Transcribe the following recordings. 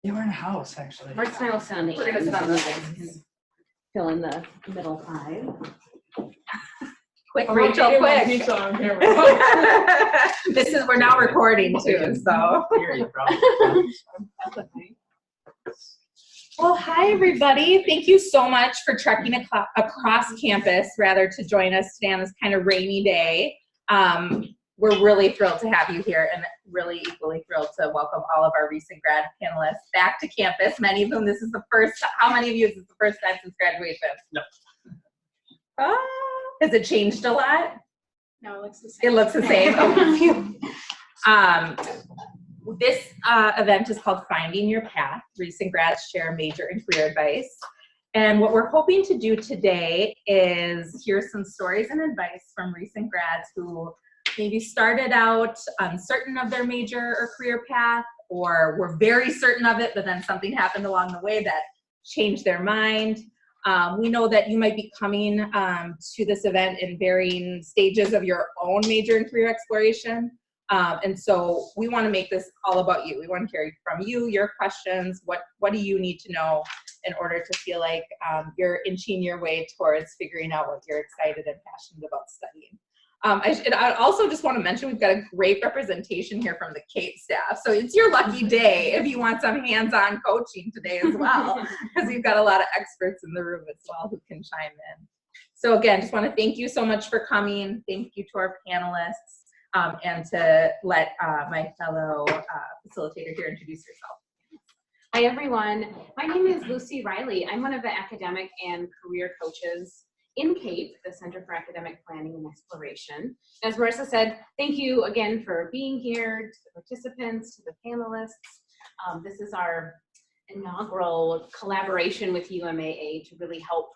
You were in a house, actually. Mark's and I will sit on the We're gonna end, sit on and the you guys can fill in the middle 5. Quick, Rachel, quick. We're now recording too, so. Well, hi everybody. Thank you so much for trekking across campus, rather, to join us today on this kind of rainy day. We're really thrilled to have you here, and really equally thrilled to welcome all of our recent grad panelists back to campus. Many of whom this is the first. How many of you is this the first time since graduation? No. Has it changed a lot? No, it looks the same. It looks the same. This event is called Finding Your Path. Recent grads share major and career advice. And what we're hoping to do today is hear some stories and advice from recent grads who maybe started out uncertain of their major or career path, or were very certain of it, but then something happened along the way that changed their mind. We know that you might be coming to this event in varying stages of your own major and career exploration. And so we want to make this all about you. We want to hear from you, your questions. What do you need to know in order to feel like you're inching your way towards figuring out what you're excited and passionate about studying? I also just want to mention we've got a great representation here from the CAPE staff. So it's your lucky day if you want some hands-on coaching today as well, because we've got a lot of experts in the room as well who can chime in. So again, just want to thank you so much for coming. Thank you to our panelists, and to let my fellow facilitator here introduce yourself. Hi everyone, my name is Lucy Riley. I'm one of the academic and career coaches in CAPE, the Center for Academic Planning and Exploration. As Marissa said, thank you again for being here, to the participants, to the panelists. This is our inaugural collaboration with UMAA to really help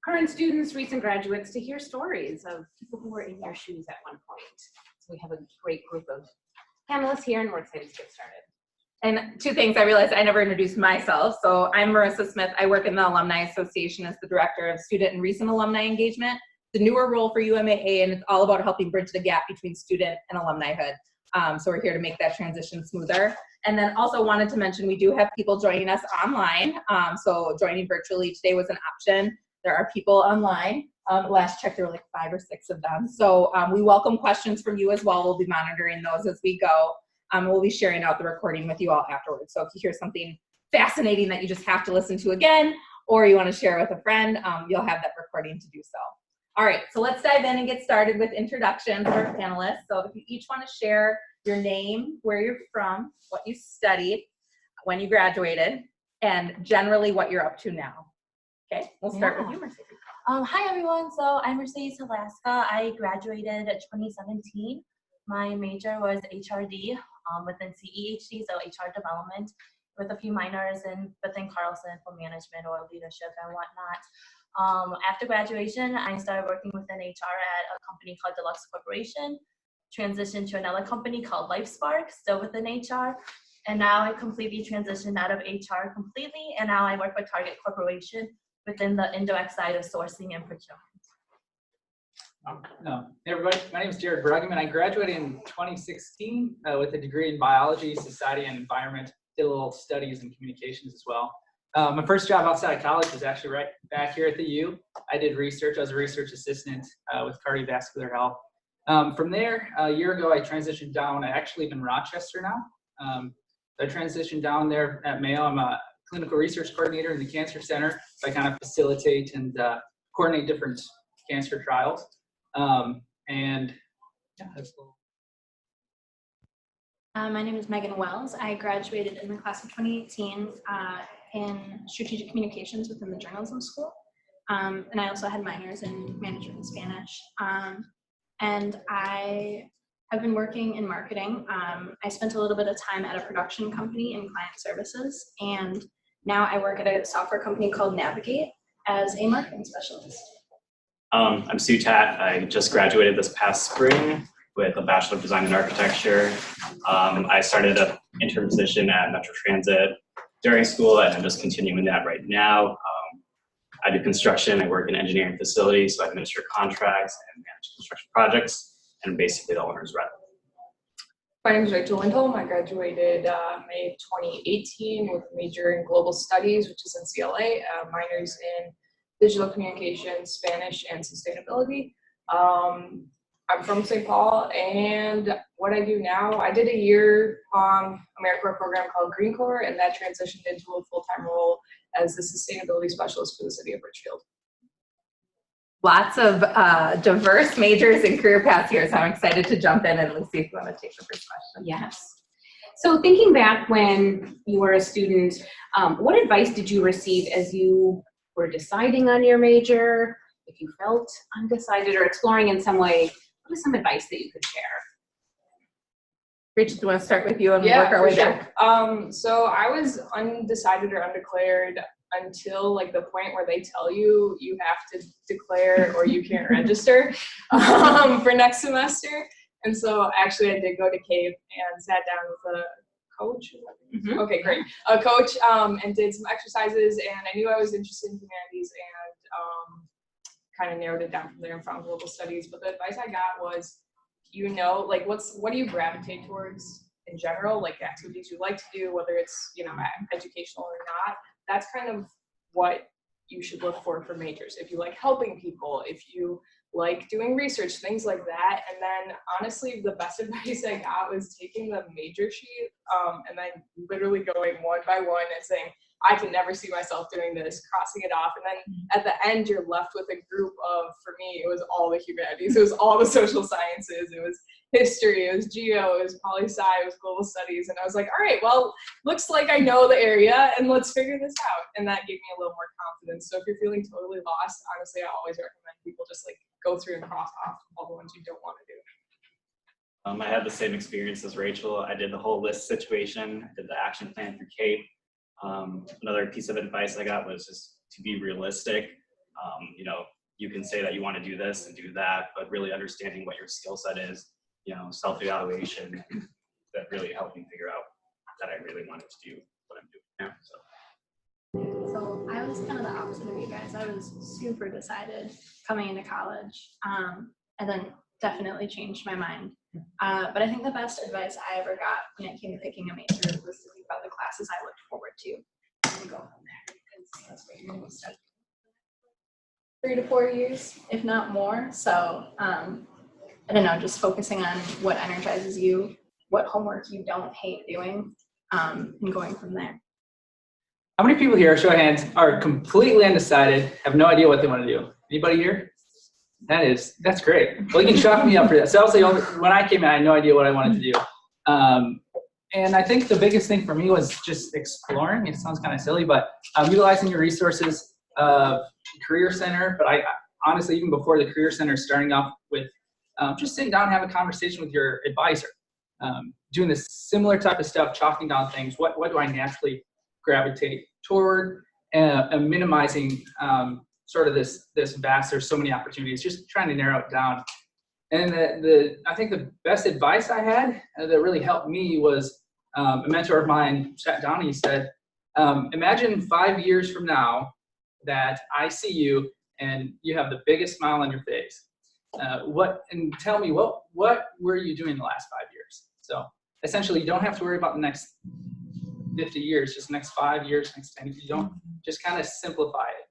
current students, recent graduates, to hear stories of people who were in your shoes at one point. So we have a great group of panelists here, and we're excited to get started. And two things I realized I never introduced myself. So I'm Marissa Smith. I work in the Alumni Association as the Director of Student and Recent Alumni Engagement. It's a newer role for UMAA, and it's all about helping bridge the gap between student and alumnihood. So we're here to make that transition smoother. And then also wanted to mention we do have people joining us online. So joining virtually today was an option. There are people online. Last check, there were like 5 or 6 of them. So we welcome questions from you as well. We'll be monitoring those as we go. We'll be sharing out the recording with you all afterwards. So if you hear something fascinating that you just have to listen to again, or you want to share with a friend, you'll have that recording to do so. All right, so let's dive in and get started with introductions for our panelists. So if you each want to share your name, where you're from, what you studied, when you graduated, and generally what you're up to now. Okay, we'll start with you, Mercedes. Hi everyone, so I'm Mercedes Halaska. I graduated in 2017. My major was HRD within CEHD, so HR development, with a few minors within Carlson for management or leadership and whatnot. After graduation, I started working within HR at a company called Deluxe Corporation, transitioned to another company called LifeSpark, still within HR, and now I completely transitioned out of HR completely, and now I work with Target Corporation within the indirect side of sourcing and procurement. Hey everybody, my name is Bruggeman. I graduated in 2016 with a degree in biology, society, and environment. Did a little studies in communications as well. My first job outside of college was actually right back here at the U. I did research. I was a research assistant with cardiovascular health. From there, a year ago, I transitioned down. I actually live in Rochester now. I transitioned down there at Mayo. I'm a clinical research coordinator in the cancer center. So I kind of facilitate and coordinate different cancer trials. And yeah, that's cool. My name is Meagan Wells. I graduated in the class of 2018 in strategic communications within the journalism school. And I also had minors in management and Spanish. And I have been working in marketing. I spent a little bit of time at a production company in client services. And now I work at a software company called Navegate as a marketing specialist. I'm Sutath. I just graduated this past spring with a Bachelor of Design and Architecture. I started an intern position at Metro Transit during school, and I'm just continuing that right now. I do construction. I work in engineering facilities, so I administer contracts and manage construction projects, and basically the owner's rep. My name is Lindholm. I graduated May 2018 with a major in global studies, which is in CLA, minors in digital communication, Spanish, and sustainability. I'm from St. Paul, and what I do now, I did a year AmeriCorps program called Green Corps, and that transitioned into a full-time role as the sustainability specialist for the city of Richfield. Lots of diverse majors and career paths here, so I'm excited to jump in. And Lucy, if you want to take the first question. Yes. So thinking back when you were a student, what advice did you receive as you were deciding on your major? If you felt undecided or exploring in some way, what is some advice that you could share? Rachel, do you want to start with you and work our way back? So I was undecided or undeclared until like the point where they tell you you have to declare or you can't register for next semester. And so actually I did go to CAPE and sat down with a coach. Mm-hmm. Okay, great. A coach and did some exercises, and I knew I was interested in humanities and kind of narrowed it down from there and found global studies. But the advice I got was, like what do you gravitate towards in general, like activities you like to do, whether it's, educational or not. That's kind of what you should look for majors. If you like helping people, if you like doing research, things like that. And then honestly, the best advice I got was taking the major sheet and then literally going one by one and saying, I can never see myself doing this, crossing it off. And then at the end, you're left with a group of, for me, it was all the humanities. It was all the social sciences. It was history. It was geo. It was poli-sci. It was global studies. And I was like, all right, well, looks like I know the area and let's figure this out. And that gave me a little more confidence. So if you're feeling totally lost, honestly, I always recommend people just like go through and cross off all the ones you don't want to do. I had the same experience as Rachel. I did the whole list situation, I did the action plan for CAPE. Another piece of advice I got was just to be realistic. You can say that you want to do this and do that, but really understanding what your skill set is, self-evaluation, that really helped me figure out that I really wanted to do what I'm doing now. So I was kind of the opposite of you guys. I was super decided coming into college, and then definitely changed my mind. But I think the best advice I ever got when it came to picking a major was to think about the classes I looked forward to and go from there, because that's what you're going to study 3 to 4 years, if not more. So I don't know, just focusing on what energizes you, what homework you don't hate doing, and going from there. How many people here, show of hands, are completely undecided, have no idea what they want to do? Anybody here? That's great. Well, you can chalk me up for that. So when I came in, I had no idea what I wanted to do. And I think the biggest thing for me was just exploring. It sounds kind of silly, but utilizing your resources of Career Center. But I honestly, even before the Career Center, starting off with just sitting down and having a conversation with your advisor. Doing this similar type of stuff, chalking down things. What do I naturally gravitate toward? And minimizing sort of this vast, there's so many opportunities, just trying to narrow it down. And I think the best advice I had that really helped me was a mentor of mine sat down and he said, imagine 5 years from now that I see you and you have the biggest smile on your face. And tell me, what were you doing the last 5 years? So essentially, you don't have to worry about the next 50 years, just the next 5 years, next 10 years. You don't, just kind of simplify it.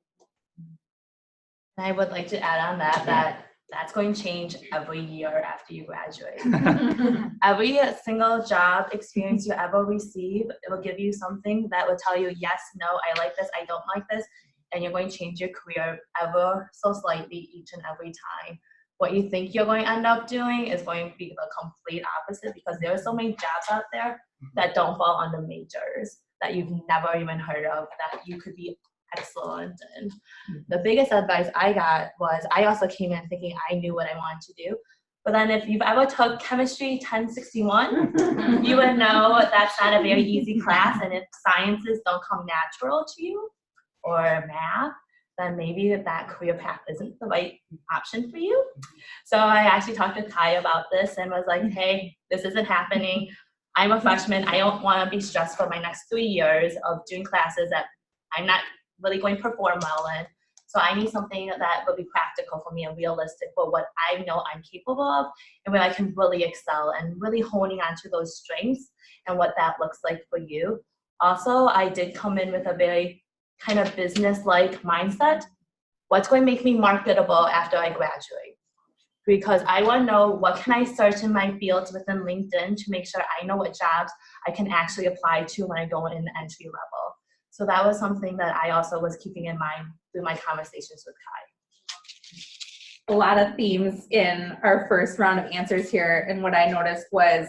I would like to add on that's going to change every year after you graduate. Every single job experience you ever receive, it will give you something that will tell you, yes, no, I like this, I don't like this, and you're going to change your career ever so slightly each and every time. What you think you're going to end up doing is going to be the complete opposite, because there are so many jobs out there that don't fall under majors that you've never even heard of that you could be excellent in. The biggest advice I got was, I also came in thinking I knew what I wanted to do. But then if you've ever took chemistry 1061, you would know that's not a very easy class. And if sciences don't come natural to you, or math, then maybe that career path isn't the right option for you. So I actually talked to Ty about this and was like, hey, this isn't happening. I'm a freshman. I don't want to be stressed for my next 3 years of doing classes that I'm not really going to perform well in. So I need something that will be practical for me and realistic for what I know I'm capable of and where I can really excel and really honing onto those strengths and what that looks like for you. Also, I did come in with a very kind of business-like mindset. What's going to make me marketable after I graduate? Because I want to know what can I search in my fields within LinkedIn to make sure I know what jobs I can actually apply to when I go in the entry level. So that was something that I also was keeping in mind through my conversations with Kai. A lot of themes in our first round of answers here, and what I noticed was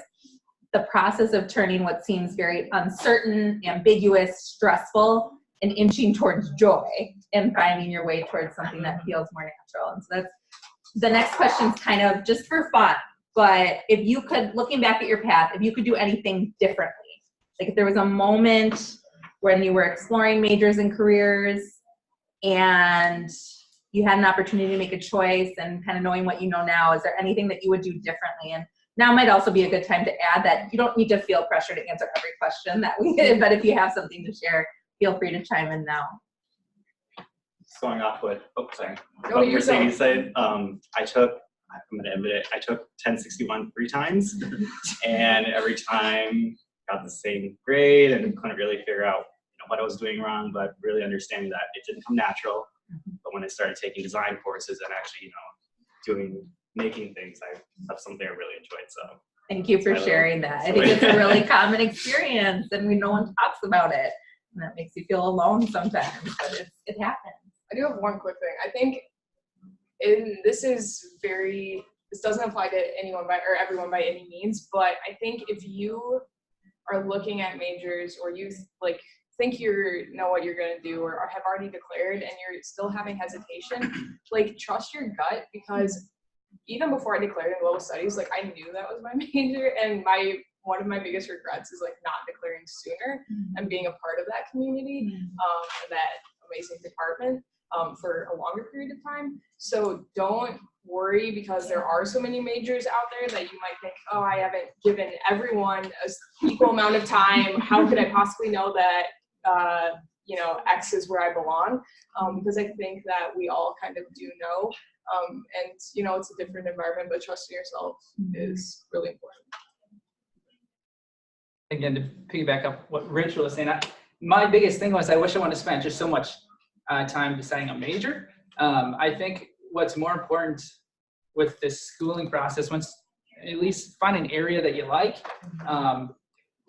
the process of turning what seems very uncertain, ambiguous, stressful, and inching towards joy and finding your way towards something that feels more natural. And so that's the next question's kind of just for fun, but if you could, looking back at your path, if you could do anything differently, like if there was a moment when you were exploring majors and careers and you had an opportunity to make a choice and kind of knowing what you know now, is there anything that you would do differently? And now might also be a good time to add that you don't need to feel pressure to answer every question that we did, but if you have something to share, feel free to chime in now. Going off what, sorry. Oh, What you're Mercedes said, I'm gonna admit it, I took 1061 3 times, and every time got the same grade and couldn't really figure out what I was doing wrong, but really understanding that it didn't come natural. But when I started taking design courses and actually, making things, that's something I really enjoyed. So thank you for sharing that. I think it's a really common experience, and no one talks about it, and that makes you feel alone sometimes, but it happens. I do have one quick thing. I think this doesn't apply to anyone or everyone by any means, but I think if you are looking at majors or you think you know what you're going to do or have already declared and you're still having hesitation, trust your gut, because even before I declared in global studies, I knew that was my major, and one of my biggest regrets is not declaring sooner and being a part of that community, that amazing department for a longer period of time. So don't worry, because there are so many majors out there that you might think, oh, I haven't given everyone an equal amount of time. How could I possibly know that X is where I belong? Because I think that we all kind of do know. And it's a different environment, but trusting yourself is really important. Again, to piggyback up what Rich was saying, my biggest thing was I wish I wouldn't have spent just so much time deciding a major. I think what's more important with this schooling process, once at least find an area that you like,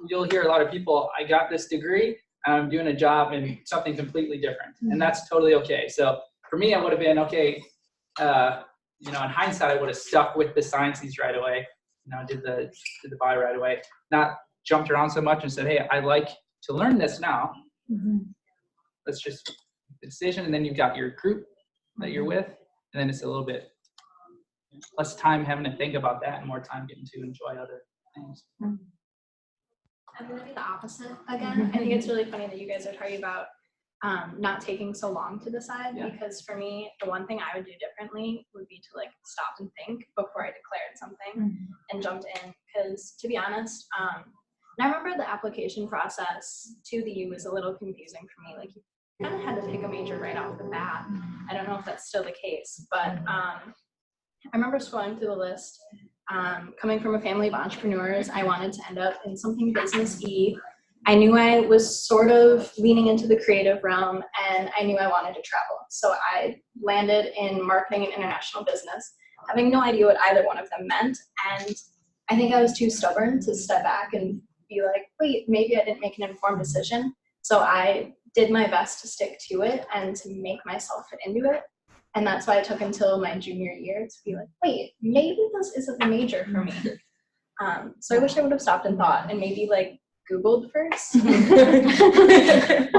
you'll hear a lot of people, I got this degree, I'm doing a job in something completely different, and that's totally okay. So for me, I would have been okay. In hindsight, I would have stuck with the sciences right away. Did the bio right away, not jumped around so much and said, hey, I like to learn this now. Let's just make the decision, and then you've got your group that you're with, and then it's a little bit less time having to think about that and more time getting to enjoy other things. I'm going to be the opposite again. I think it's really funny that you guys are talking about not taking so long to decide, because for me, the one thing I would do differently would be to stop and think before I declared something and jumped in. Because to be honest, and I remember the application process to the U was a little confusing for me. You kind of had to pick a major right off the bat. I don't know if that's still the case, but I remember scrolling through the list. Coming from a family of entrepreneurs, I wanted to end up in something business-y. I knew I was sort of leaning into the creative realm, and I knew I wanted to travel. So I landed in marketing and international business, having no idea what either one of them meant. And I think I was too stubborn to step back and be like, wait, maybe I didn't make an informed decision. So I did my best to stick to it and to make myself fit into it. And that's why it took until my junior year to be like, wait, maybe this isn't the major for me. So I wish I would have stopped and thought and maybe Googled first. Or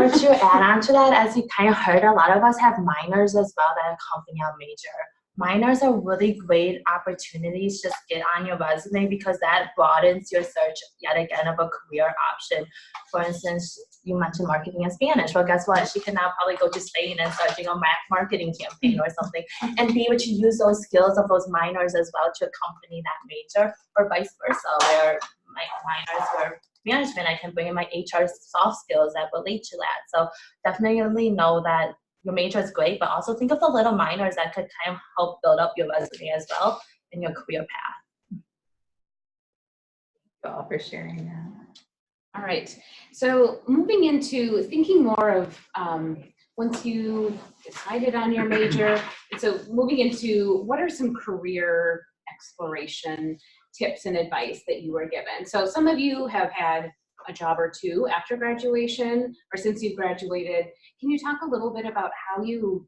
to add on to that, as you kind of heard, a lot of us have minors as well that accompany our major. Minors are really great opportunities just get on your resume, because that broadens your search yet again of a career option. For instance, you mentioned marketing in Spanish. Well, guess what? She can now probably go to Spain and start doing a marketing campaign or something, and be able to use those skills of those minors as well to accompany that major, or vice versa, where my minors were management, I can bring in my HR soft skills that relate to that. So definitely know that your major is great, but also think of the little minors that could kind of help build up your resume as well in your career path. Thank you all for sharing that. All right, so moving into thinking more of once you decided on your major, so moving into what are some career exploration tips and advice that you were given? So some of you have had a job or two after graduation or since you've graduated. Can you talk a little bit about how you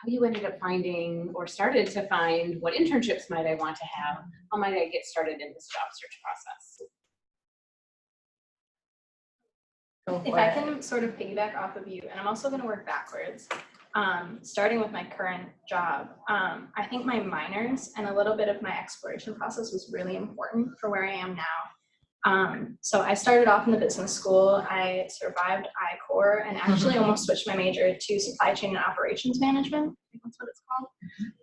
ended up finding or started to find what internships might I want to have? How might I get started in this job search process? If I can sort of piggyback off of you, and I'm also going to work backwards, starting with my current job, I think my minors and a little bit of my exploration process was really important for where I am now. So I started off in the business school. I survived I-Corps and actually almost switched my major to supply chain and operations management. I think that's what it's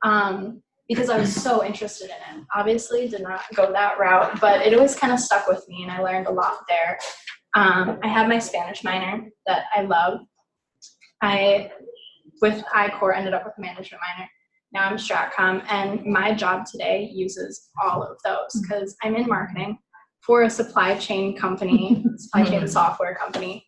called. Because I was so interested in it. Obviously did not go that route, but it was kind of stuck with me and I learned a lot there. I had my Spanish minor that I love. I, with I-Corps, ended up with a management minor. Now I'm StratCom, and my job today uses all of those because I'm in marketing for a supply chain company, supply chain software company.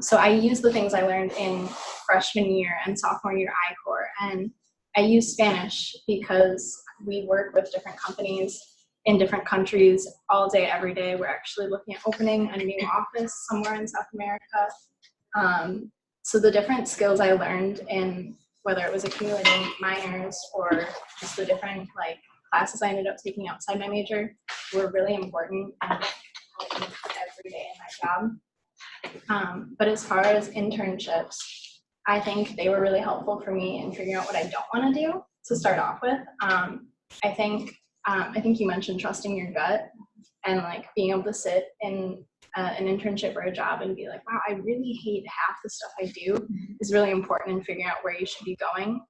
So I use the things I learned in freshman year and sophomore year I-Corps, and I use Spanish because we work with different companies in different countries all day, every day. We're actually looking at opening a new office somewhere in South America. So the different skills I learned in whether it was accumulating minors or just the different like classes I ended up taking outside my major were really important and helped me every day in my job. But as far as internships, I think they were really helpful for me in figuring out what I don't want to do to start off with. I think you mentioned trusting your gut and like being able to sit in an internship or a job and be like, wow, I really hate half the stuff I do is really important in figuring out where you should be going.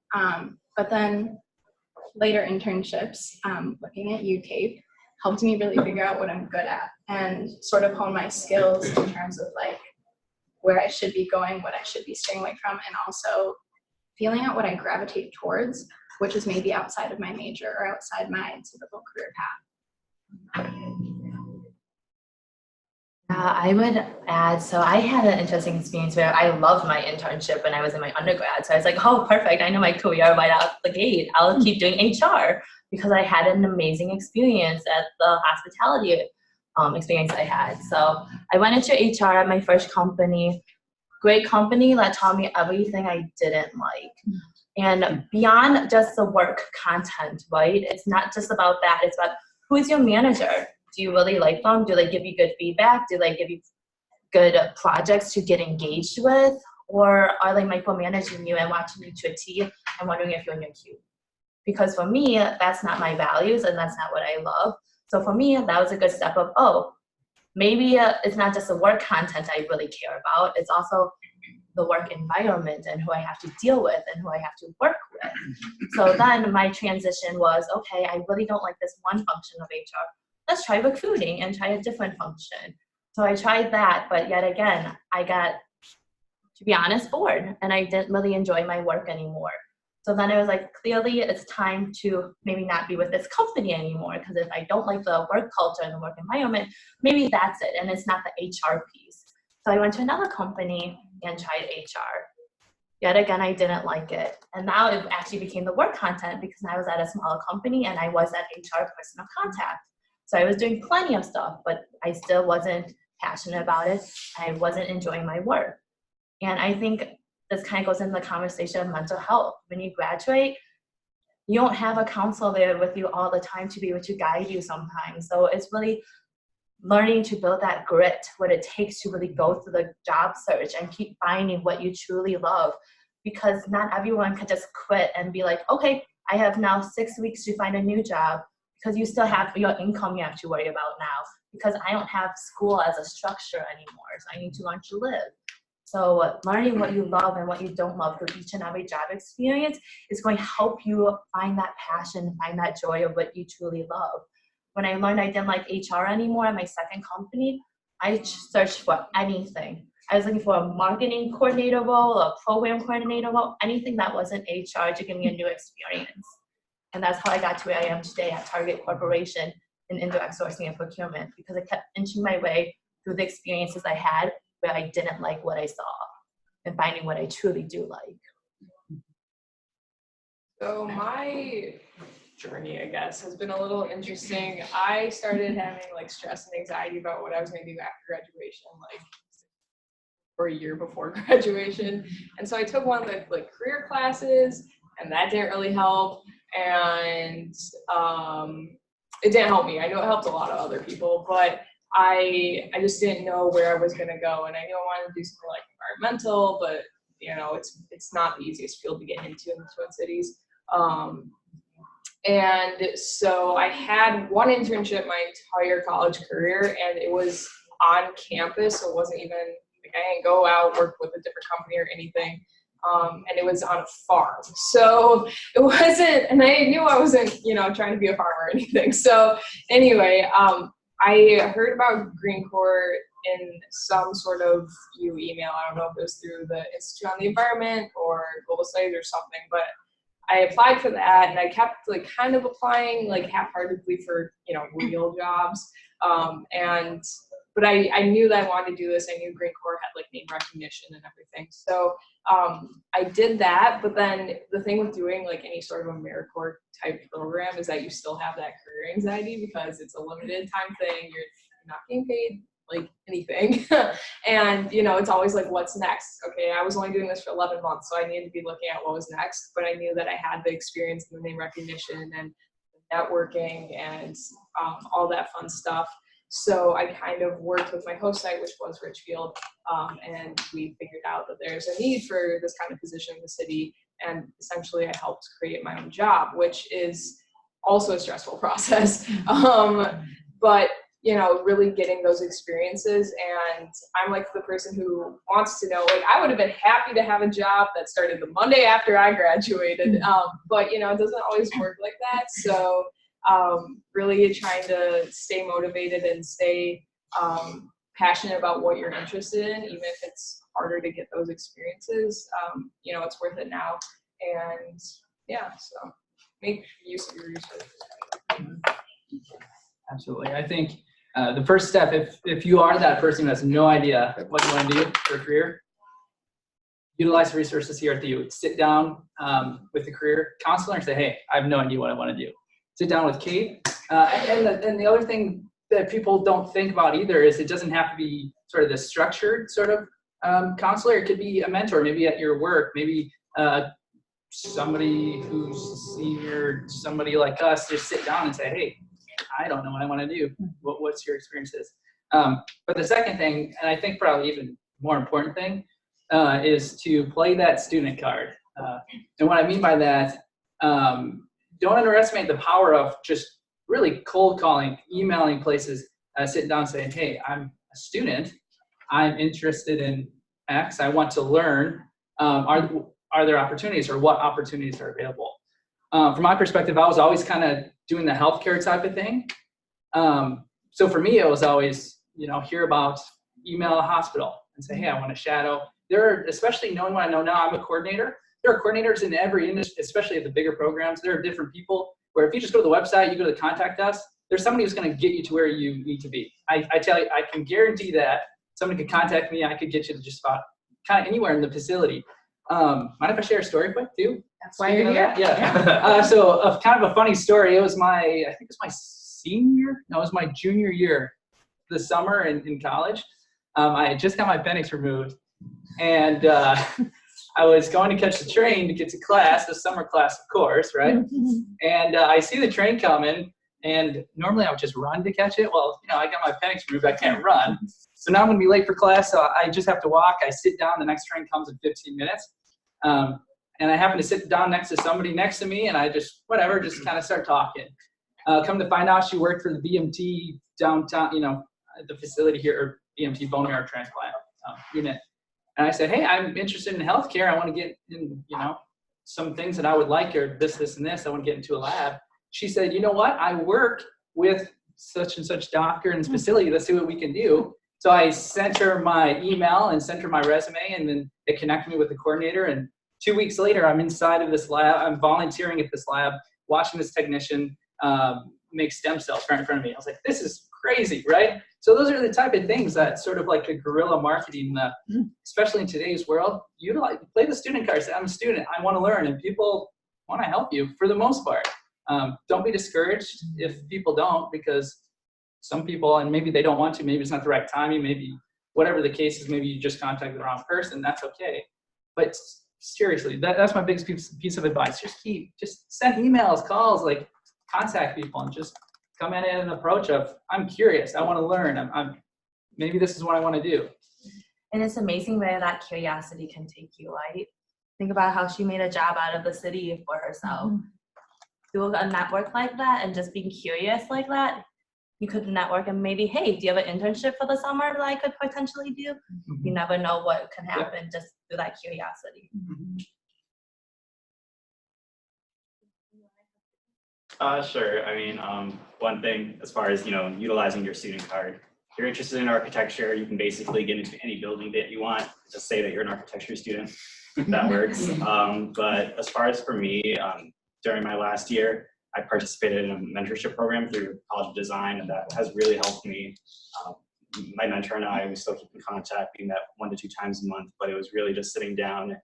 But then later internships, looking at UCAPE, helped me really figure out what I'm good at and sort of hone my skills in terms of like where I should be going, what I should be staying away from, and also feeling out what I gravitate towards, which is maybe outside of my major or outside my typical career path. I would add, so I had an interesting experience where I loved my internship when I was in my undergrad. So I was like, oh, perfect. I know my career right out the gate. I'll keep doing HR because I had an amazing experience at the hospitality experience I had. So I went into HR at my first company, great company that taught me everything I didn't like. And beyond just the work content, right? It's not just about that. It's about who is your manager? Do you really like them? Do they give you good feedback? Do they give you good projects to get engaged with? Or are they micromanaging you and watching you to a T and wondering if you're in your queue? Because for me, that's not my values and that's not what I love. So for me, that was a good step of, oh, maybe it's not just the work content I really care about. It's also the work environment and who I have to deal with and who I have to work with. So then my transition was, okay, I really don't like this one function of HR. Let's try recruiting and try a different function. So I tried that, but yet again, I got, to be honest, bored and I didn't really enjoy my work anymore. So then it was like, clearly it's time to maybe not be with this company anymore, because if I don't like the work culture and the work environment, maybe that's it, and it's not the HR piece. So I went to another company and tried HR. Yet again, I didn't like it. And now it actually became the work content because I was at a smaller company and I was that HR person of contact. So I was doing plenty of stuff, but I still wasn't passionate about it. I wasn't enjoying my work. And I think this kind of goes into the conversation of mental health. When you graduate, you don't have a counselor there with you all the time to be able to guide you sometimes. So it's really learning to build that grit, what it takes to really go through the job search and keep finding what you truly love. Because not everyone can just quit and be like, okay, I have now 6 weeks to find a new job, because you still have your income you have to worry about now, because I don't have school as a structure anymore, so I need to learn to live. So learning what you love and what you don't love through each and every job experience is going to help you find that passion, find that joy of what you truly love. When I learned I didn't like HR anymore at my second company, I searched for anything. I was looking for a marketing coordinator role, a program coordinator role, anything that wasn't HR to give me a new experience. And that's how I got to where I am today at Target Corporation in indirect sourcing and procurement, because I kept inching my way through the experiences I had where I didn't like what I saw and finding what I truly do like. So my journey, I guess, has been a little interesting. I started having like stress and anxiety about what I was going to do after graduation, like for a year before graduation. And so I took one of the like career classes, and that didn't really help. And it didn't help me. I know it helped a lot of other people, but I just didn't know where I was going to go. And I knew I wanted to do something like environmental, but you know, it's not the easiest field to get into in the Twin Cities. And so I had one internship my entire college career, and it was on campus, so it wasn't even like I didn't go out, work with a different company or anything. And it was on a farm, so it wasn't, and I knew I wasn't, you know, trying to be a farmer or anything. So anyway, I heard about Green Corps in some sort of email. I don't know if it was through the Institute on the Environment or Global Studies or something, but I applied for that, and I kept like kind of applying like half-heartedly for, you know, real jobs. But I knew that I wanted to do this. I knew Green Corps had like name recognition and everything. So I did that. But then the thing with doing like any sort of AmeriCorps type program is that you still have that career anxiety because it's a limited time thing. You're not getting paid like anything. And, you know, it's always like, what's next? Okay, I was only doing this for 11 months, so I needed to be looking at what was next. But I knew that I had the experience and the name recognition and networking and all that fun stuff. So I kind of worked with my host site, which was Richfield, and we figured out that there's a need for this kind of position in the city. And essentially I helped create my own job, which is also a stressful process. But you know, really getting those experiences. And I'm like the person who wants to know, like, I would have been happy to have a job that started the Monday after I graduated. But, you know, it doesn't always work like that. So really trying to stay motivated and stay passionate about what you're interested in, even if it's harder to get those experiences, you know, it's worth it now. And yeah, so make use of your resources. Absolutely. I think the first step, if you are that person who has no idea what you want to do for a career, utilize the resources here at the U. Sit down with the career counselor and say, hey, I have no idea what I want to do. Sit down with Kate. And the other thing that people don't think about either is it doesn't have to be sort of the structured sort of counselor. It could be a mentor, maybe at your work, maybe somebody who's senior, somebody like us, just sit down and say, hey, I don't know what I want to do. What's your experiences? But the second thing, and I think probably even more important thing, is to play that student card. And what I mean by that, don't underestimate the power of just really cold calling, emailing places, sitting down and saying, hey, I'm a student. I'm interested in X. I want to learn. Are there opportunities, or what opportunities are available? From my perspective, I was always kind of doing the healthcare type of thing. So for me, it was always, you know, hear about, email a hospital and say, hey, I want to shadow. There are, especially knowing what I know now, I'm a coordinator. There are coordinators in every industry, especially at the bigger programs. There are different people where if you just go to the website, you go to the contact us, there's somebody who's going to get you to where you need to be. I tell you, I can guarantee that somebody could contact me. I could get you to just about kind of anywhere in the facility. Mind if I share a story quick too? That's why you're here. Yeah. So kind of a funny story. It was I think it was my senior, no, it was my junior year, the summer in college. I had just got my appendix removed, and I was going to catch the train to get to class, the summer class, of course, right? And I see the train coming, and normally I would just run to catch it. Well, you know, I got my appendix removed, I can't run. So now I'm gonna be late for class, so I just have to walk. I sit down, the next train comes in 15 minutes. And I happen to sit down next to somebody next to me, and I just, whatever, just kind of start talking. Come to find out she worked for the BMT downtown, you know, at the facility here, or BMT bone marrow transplant unit. And I said, hey, I'm interested in healthcare. I want to get in, you know, some things that I would like, or this, and this. I want to get into a lab. She said, you know what? I work with such and such doctor in this facility. Let's see what we can do. So I sent her my email and sent her my resume, and then it connected me with the coordinator. And 2 weeks later, I'm inside of this lab. I'm volunteering at this lab, watching this technician make stem cells right in front of me. I was like, this is crazy, right? So those are the type of things that sort of like the guerrilla marketing, especially in today's world, utilize, play the student card. Say, I'm a student, I want to learn, and people want to help you for the most part. Don't be discouraged if people don't, because some people, and maybe they don't want to, maybe it's not the right timing, maybe whatever the case is, maybe you just contacted the wrong person, that's okay. But seriously, that's my biggest piece of advice. Just send emails, calls, like contact people, and just come at it in an approach of, I'm curious, I want to learn, maybe this is what I want to do. And it's amazing where that curiosity can take you, right? Think about how she made a job out of the city for herself. Do a network like that and just being curious like that, you could network and maybe, hey, do you have an internship for the summer that I could potentially do? You never know what can happen just through that curiosity. Sure. I mean, one thing as far as, utilizing your student card, if you're interested in architecture, you can basically get into any building that you want. Just say that you're an architecture student. That works. But as far as for me, during my last year, I participated in a mentorship program through College of Design, and that has really helped me. My mentor and I, we still keep in contact, being that 1 to 2 times a month, but it was really just sitting down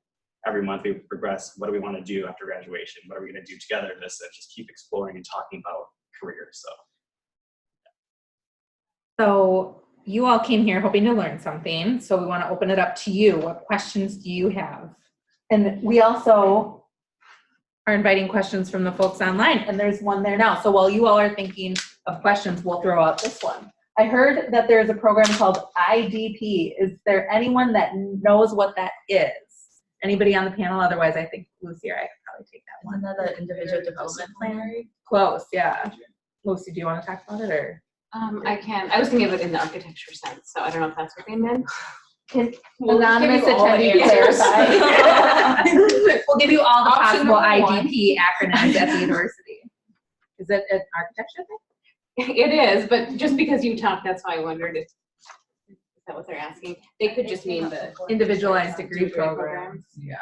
every month. We progress. What do we want to do after graduation? What are we going to do together? Just keep exploring and talking about careers. So you all came here hoping to learn something. So we want to open it up to you. What questions do you have? And we also are inviting questions from the folks online, and there's one there now. So while you all are thinking of questions, we'll throw out this one. I heard that there's a program called IDP. Is there anyone that knows what that is? Anybody on the panel? Otherwise, I think Lucy or I could probably take that one. Another individual development plan. Close, yeah. Lucy, do you want to talk about it, or? I can. I was thinking of it in the architecture sense, so I don't know if that's what they meant. Can anonymous attendee clarify? We'll give you all the possible IDP acronyms at the university. Is it an architecture thing? It is, but just because you talked, that's why I wondered if is that what they're asking. They could just mean the Individualized degree programs. Yeah.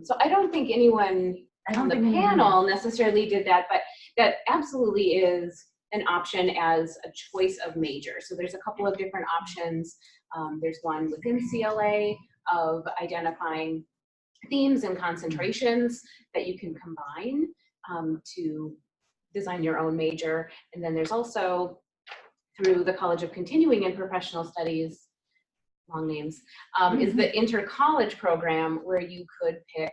So I don't think anyone on the panel necessarily did that, but that absolutely is an option as a choice of major. So there's a couple of different options. There's one within CLA of identifying themes and concentrations that you can combine to design your own major. And then there's also, through the College of Continuing and Professional Studies, long names, is the inter-college program where you could pick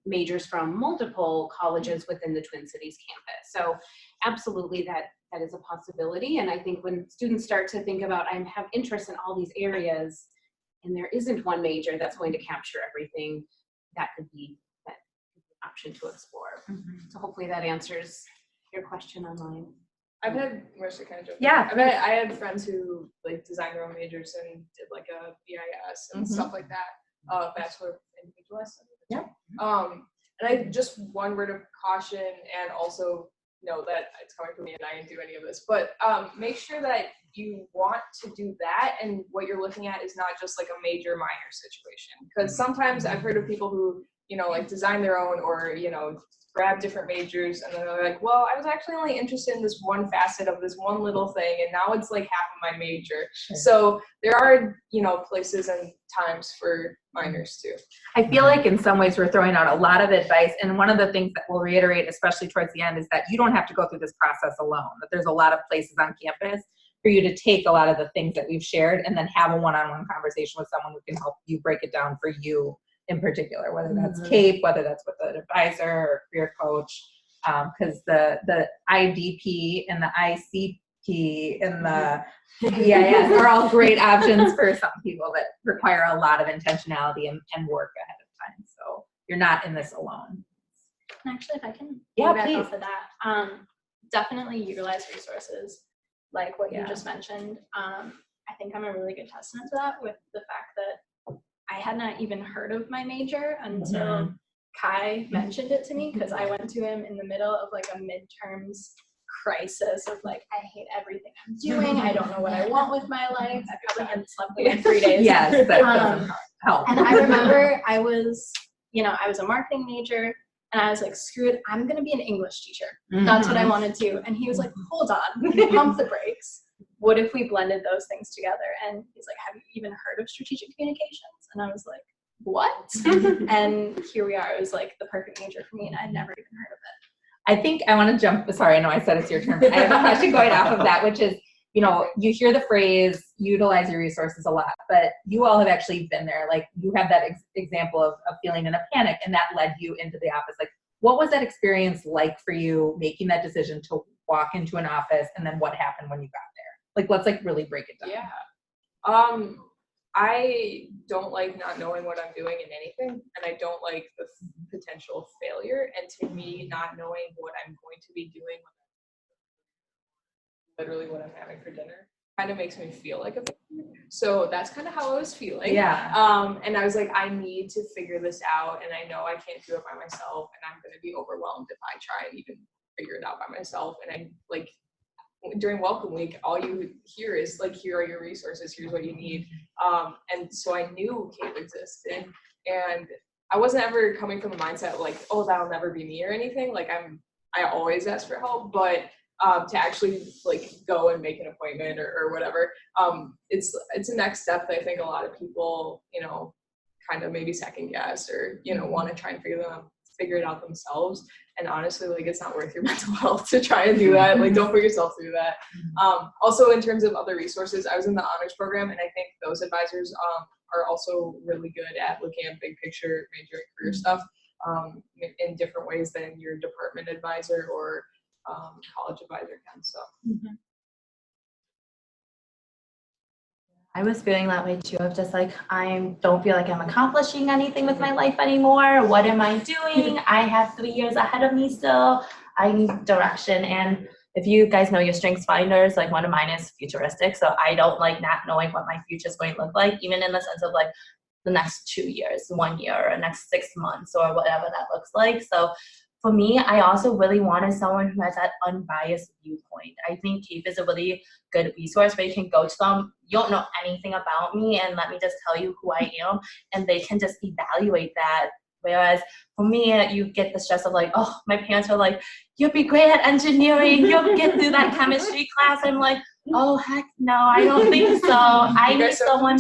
majors from multiple colleges within the Twin Cities campus. So absolutely that is a possibility. And I think when students start to think about, I have interest in all these areas, and there isn't one major that's going to capture everything, that could be an option to explore. So hopefully that answers your question online. I've had, Marissa, kind of joke. Yeah. I had friends who like designed their own majors and did like a BIS and stuff like that. Bachelor of Individualized Studies. Yeah. And I just one word of caution, and also know that it's coming from me and I didn't do any of this, but make sure that you want to do that, and what you're looking at is not just like a major minor situation. Because sometimes I've heard of people who, like design their own or, grab different majors, and then they're like, well, I was actually only interested in this one facet of this one little thing, and now it's like half of my major. Sure. So there are, places and times for minors too. I feel like in some ways we're throwing out a lot of advice, and one of the things that we'll reiterate, especially towards the end, is that you don't have to go through this process alone, that there's a lot of places on campus for you to take a lot of the things that we've shared and then have a one-on-one conversation with someone who can help you break it down for you in particular, whether that's CAPE, whether that's with an advisor or career coach, because the IDP and the ICP and the BIS are all great options for some people that require a lot of intentionality and work ahead of time. So you're not in this alone. Actually, if I can please. off of that, definitely utilize resources like what you just mentioned. I think I'm a really good testament to that, with the fact that I had not even heard of my major until Kai mentioned it to me, because I went to him in the middle of like a midterms crisis of like, I hate everything I'm doing. I don't know what I want with my life. I probably hadn't slept in like 3 days. Yes, that doesn't help. And I remember I was a marketing major, and I was like, screw it, I'm gonna be an English teacher. That's what I want to do. And he was like, hold on, pump the brakes. What if we blended those things together? And he's like, have you even heard of strategic communications? And I was like, what? And here we are. It was like the perfect major for me, and I'd never even heard of it. I think I want to jump, sorry, I know I said it's your turn, but I have a question going off of that, which is, you know, you hear the phrase, utilize your resources a lot, but you all have actually been there. Like, you have that example of feeling in a panic, and that led you into the office. Like, what was that experience like for you, making that decision to walk into an office, and then what happened when you got there? Like, let's like really break it down. Yeah. I don't like not knowing what I'm doing in anything, and I don't like the potential failure. And to me, not knowing what I'm going to be doing, literally what I'm having for dinner, kind of makes me feel like a failure. So that's kind of how I was feeling. Yeah. And I was like, I need to figure this out, and I know I can't do it by myself, and I'm going to be overwhelmed if I try and even figure it out by myself. And I like, during welcome week, all you hear is like, here are your resources, here's what you need. And so I knew CAPE existed, and I wasn't ever coming from a mindset of like, oh, that'll never be me or anything. Like, I always ask for help, but to actually like go and make an appointment or whatever, it's a next step that I think a lot of people, you know, kind of maybe second guess or, you know, want to try and figure it out themselves. And honestly, like, it's not worth your mental health to try and do that. Like, don't put yourself through that. Also, in terms of other resources, I was in the honors program, and I think those advisors are also really good at looking at big picture, major and career stuff in different ways than your department advisor or college advisor can. So. I was feeling that way too, of just like, I don't feel like I'm accomplishing anything with my life anymore. What am I doing? I have 3 years ahead of me still. I need direction. And if you guys know your strengths finders, like one of mine is futuristic. So I don't like not knowing what my future is going to look like, even in the sense of like the next 2 years, 1 year, or next 6 months, or whatever that looks like. So for me, I also really wanted someone who has that unbiased viewpoint. I think CAPE is a really good resource where you can go to them. You don't know anything about me, and let me just tell you who I am, and they can just evaluate that. Whereas for me, you get the stress of like, oh, my parents are like, you'll be great at engineering, you'll get through that chemistry class. I'm like, oh, heck no, I don't think so. I need someone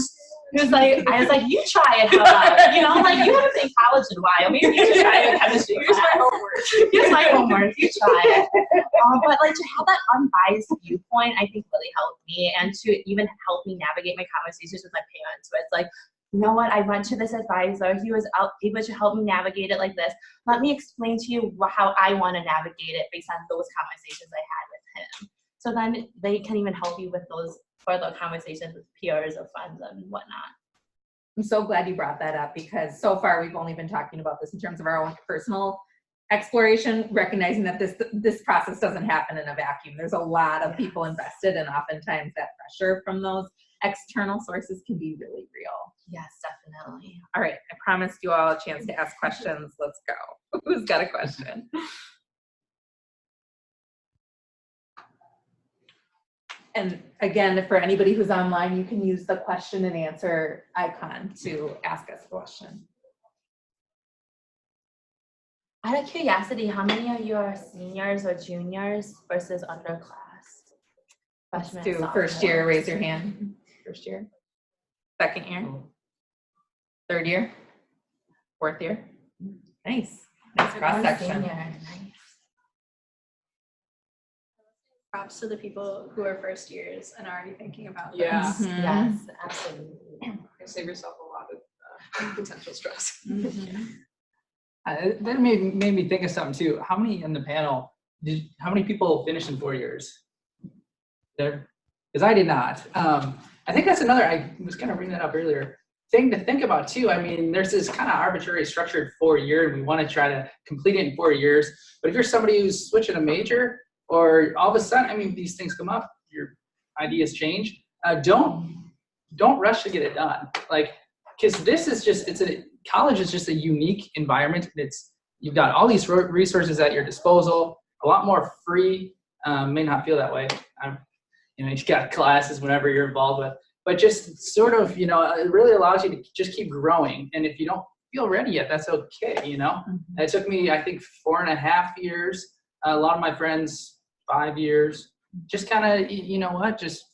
who's like, I was like, you try it, how about? You know, like, you haven't been in college in a while. Maybe you should try your chemistry class. Here's my homework. Here's my homework. You try it. But like, to have that unbiased viewpoint, I think really helped me, and to even help me navigate my conversations with my parents, where it's like, you know what, I went to this advisor, he was able to help me navigate it like this. Let me explain to you how I want to navigate it based on those conversations I had with him. So then they can even help you with those further conversations with peers or friends and whatnot. I'm so glad you brought that up, because so far we've only been talking about this in terms of our own personal exploration, recognizing that this process doesn't happen in a vacuum. There's a lot of people invested, and oftentimes that pressure from those external sources can be really real. Yes, definitely. All right, I promised you all a chance to ask questions. Let's go. Who's got a question? And again, for anybody who's online, you can use the question and answer icon to ask us a question. Out of curiosity, how many of you are seniors or juniors versus underclass? Let's do first year, raise your hand. First year, second year, third year, fourth year. Nice. Nice cross section. Props to the people who are first years and already thinking about this. Yeah. Mhm. Yes, absolutely. Save yourself a lot of potential stress. That made me think of something too. How many in the panel, how many people finished in 4 years? There, because I did not. I think that's another, I was kind of bringing that up earlier, thing to think about too. I mean, there's this kind of arbitrary structured 4 year, and we want to try to complete it in 4 years. But if you're somebody who's switching a major, or all of a sudden, I mean, these things come up, your ideas change. Don't rush to get it done. Like, because this is just, college is just a unique environment. You've got all these resources at your disposal, a lot more free may not feel that way. You've got classes whenever you're involved with, but just sort of, it really allows you to just keep growing. And if you don't feel ready yet, that's okay. It took me, I think, 4.5 years. A lot of my friends, 5 years. Just kind of, just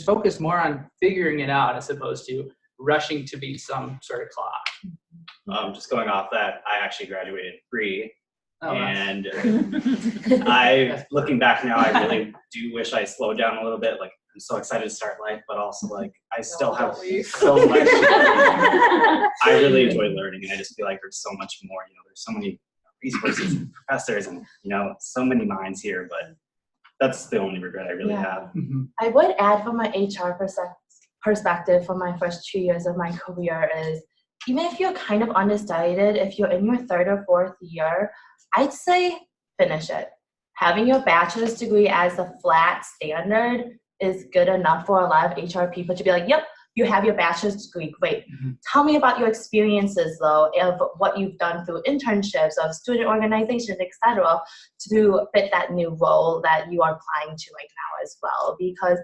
focus more on figuring it out as opposed to rushing to beat some sort of clock. Just going off that, I actually graduated free. Oh, and looking back now, I really do wish I slowed down a little bit. Like, I'm so excited to start life, but also like I still have so much. I really enjoy learning, and I just feel like there's so much more. There's so many resources and professors, and so many minds here. But that's the only regret I really have. I would add from my HR perspective for my first 2 years of my career is, even if you're kind of undecided, if you're in your 3rd or 4th year, I'd say finish it. Having your bachelor's degree as a flat standard is good enough for a lot of HR people to be like, yep, you have your bachelor's degree, great. Tell me about your experiences though, of what you've done through internships, of student organizations, etc., to fit that new role that you are applying to right now as well. Because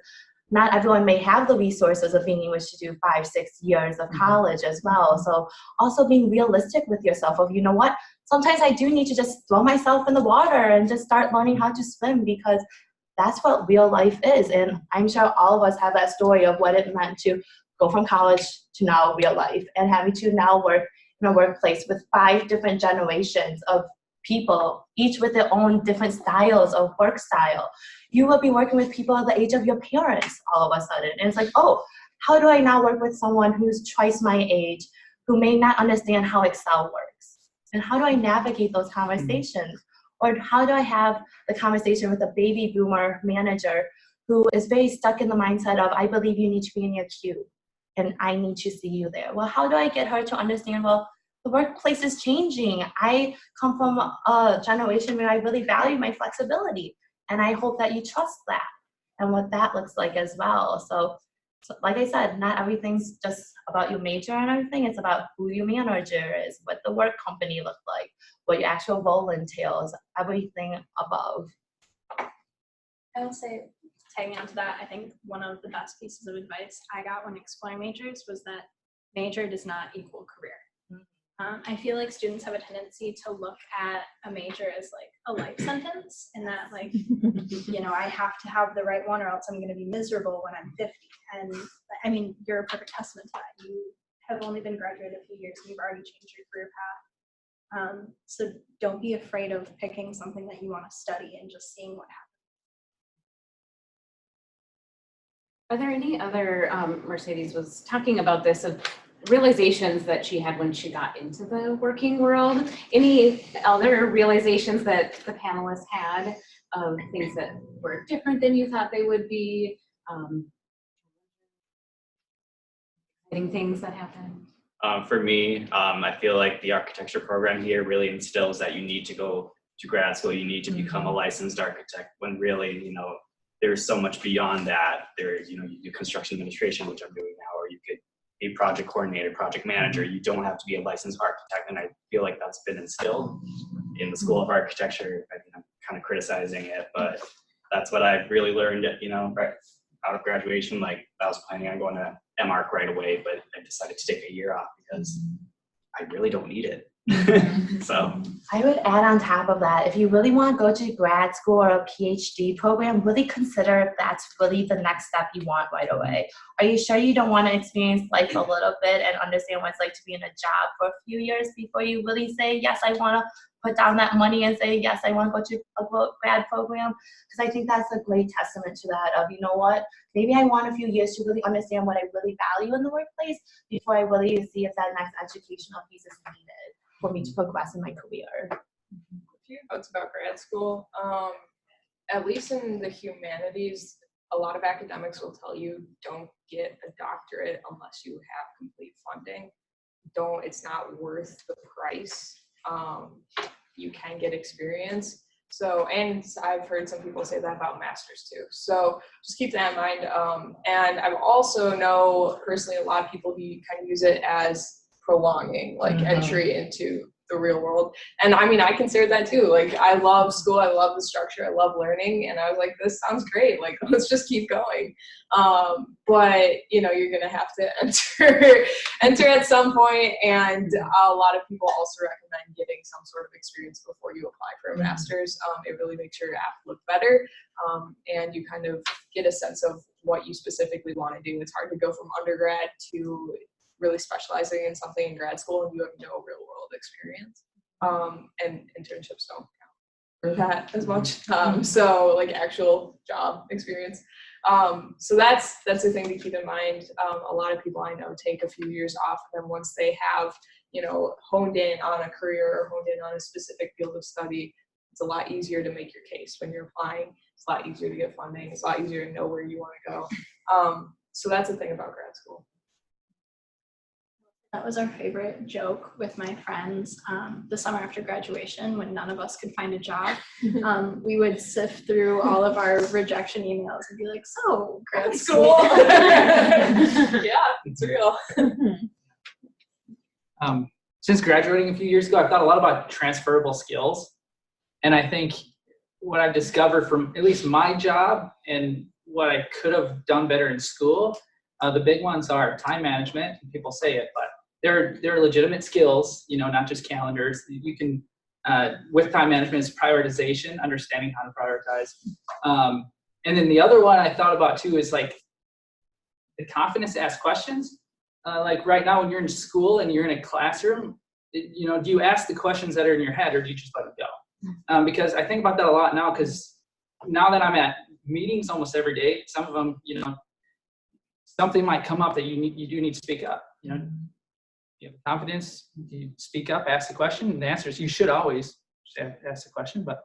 not everyone may have the resources of being able to do 5-6 years of college as well. So also being realistic with yourself of, what, sometimes I do need to just throw myself in the water and just start learning how to swim, because that's what real life is. And I'm sure all of us have that story of what it meant to go from college to now real life, and having to now work in a workplace with 5 different generations of people, each with their own different styles of work style. You will be working with people at the age of your parents all of a sudden. And it's like, oh, how do I now work with someone who's twice my age, who may not understand how Excel works? And how do I navigate those conversations? Or how do I have the conversation with a baby boomer manager who is very stuck in the mindset of, I believe you need to be in your queue and I need to see you there. Well, how do I get her to understand, well, the workplace is changing. I come from a generation where I really value my flexibility, and I hope that you trust that and what that looks like as well. So like I said, not everything's just about your major and everything. It's about who your manager is, what the work company looks like, what your actual role entails, everything above. I will say, tagging on to that, I think one of the best pieces of advice I got when exploring majors was that major does not equal career. I feel like students have a tendency to look at a major as like a life sentence, and that like, I have to have the right one or else I'm going to be miserable when I'm 50. And I mean, you're a perfect testament to that. You have only been graduated a few years and you've already changed your career path. So don't be afraid of picking something that you want to study and just seeing what happens. Are there any other, Mercedes was talking about this, of realizations that she had when she got into the working world? Any other realizations that the panelists had of things that were different than you thought they would be? Exciting things that happened? For me, I feel like the architecture program here really instills that you need to go to grad school, you need to become a licensed architect, when really, there's so much beyond that. You do construction administration, which I'm doing now, or you could be project coordinator, project manager. You don't have to be a licensed architect, and I feel like that's been instilled in the School of Architecture. I think I'm kind of criticizing it, but that's what I've really learned, right out of graduation. Like, I was planning on going to MArch right away, but I decided to take a year off because I really don't need it. So I would add on top of that, if you really want to go to grad school or a PhD program, really consider if that's really the next step you want right away. Are you sure you don't want to experience life a little bit and understand what it's like to be in a job for a few years before you really say, yes, I want to put down that money and say, yes, I want to go to a grad program? Because I think that's a great testament to that of, what, maybe I want a few years to really understand what I really value in the workplace before I really see if that next educational piece is needed for me to progress in my career. A few notes about grad school. At least in the humanities, a lot of academics will tell you don't get a doctorate unless you have complete funding. It's not worth the price. You can get experience. So, and I've heard some people say that about masters too. So just keep that in mind. And I also know personally a lot of people who kind of use it as prolonging, like entry into the real world. And I mean, I consider that too. Like, I love school, I love the structure, I love learning, and I was like, this sounds great. Like, let's just keep going. But you know, you're gonna have to enter at some point, and a lot of people also recommend getting some sort of experience before you apply for a master's. It really makes your app look better, and you kind of get a sense of what you specifically want to do. It's hard to go from undergrad to really specializing in something in grad school and you have no real world experience. And internships don't count for that as much. So like actual job experience. So that's the thing to keep in mind. A lot of people I know take a few years off, and then once they have, you know, honed in on a career or honed in on a specific field of study, it's a lot easier to make your case when you're applying. It's a lot easier to get funding. It's a lot easier to know where you want to go. So that's the thing about grad school. That was our favorite joke with my friends the summer after graduation when none of us could find a job. We would sift through all of our rejection emails and be like, so grad school. Yeah, it's real. Since graduating a few years ago, I've thought a lot about transferable skills. And I think what I've discovered from at least my job and what I could have done better in school, the big ones are time management. People say it, but they're legitimate skills, you know, not just calendars. You can, with time management, is prioritization, understanding how to prioritize. And then the other one I thought about too is like the confidence to ask questions. Like right now when you're in school and you're in a classroom, you know, do you ask the questions that are in your head or do you just let it go? Because I think about that a lot now, because now that I'm at meetings almost every day, some of them, you know, something might come up that you do need to speak up, you know. You have confidence, you speak up, ask the question, and the answer is you should always ask the question. But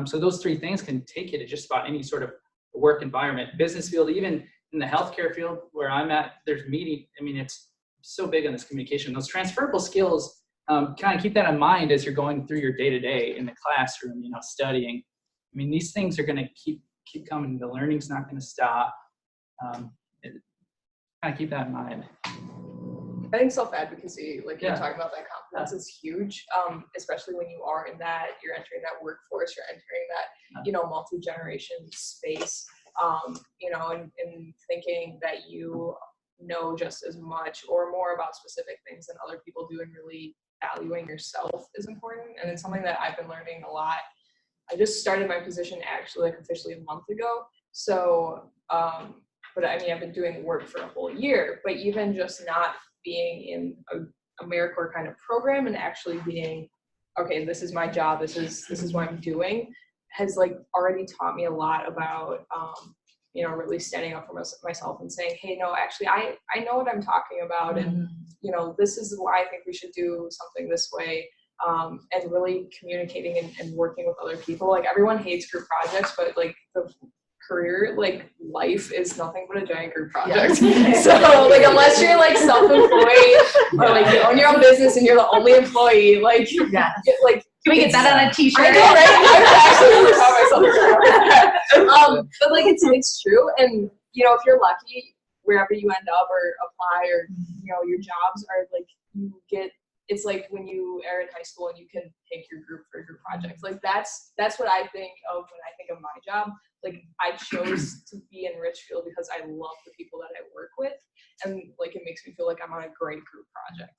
so those three things can take you to just about any sort of work environment, business field, even in the healthcare field where I'm at, there's meeting. I mean, it's so big on this communication. Those transferable skills, kind of keep that in mind as you're going through your day-to-day in the classroom, you know, studying. I mean, these things are going to keep coming. The learning's not going to stop. Kind of keep that in mind. I think self-advocacy, like you're Yeah. talking about, that confidence is huge, especially when you are in that, you're entering that workforce, you're entering that, you know, multi-generation space, you know, and thinking that you know just as much or more about specific things than other people do, and really valuing yourself is important. And it's something that I've been learning a lot. I just started my position actually like officially a month ago. So, but I mean, I've been doing work for a whole year, but even just not being in a AmeriCorps kind of program and actually being, okay, this is my job, this is what I'm doing, has like already taught me a lot about, you know, really standing up for myself and saying, hey, no, actually, I know what I'm talking about, and you know, this is why I think we should do something this way, and really communicating and working with other people. Like, everyone hates group projects, but like the career, like life is nothing but a giant group project. Yeah. So like, unless you're like self-employed or like you own your own business and you're the only employee, like, like, can we get that on a t-shirt? I know, right? I'm actually gonna tell myself. But like, it's true. And you know, if you're lucky, wherever you end up or apply, or you know, your jobs are like, you get, it's like when you are in high school and you can pick your group for your projects. Like that's what I think of when I think of my job. Like, I chose to be in Richfield because I love the people that I work with, and like it makes me feel like I'm on a great group project.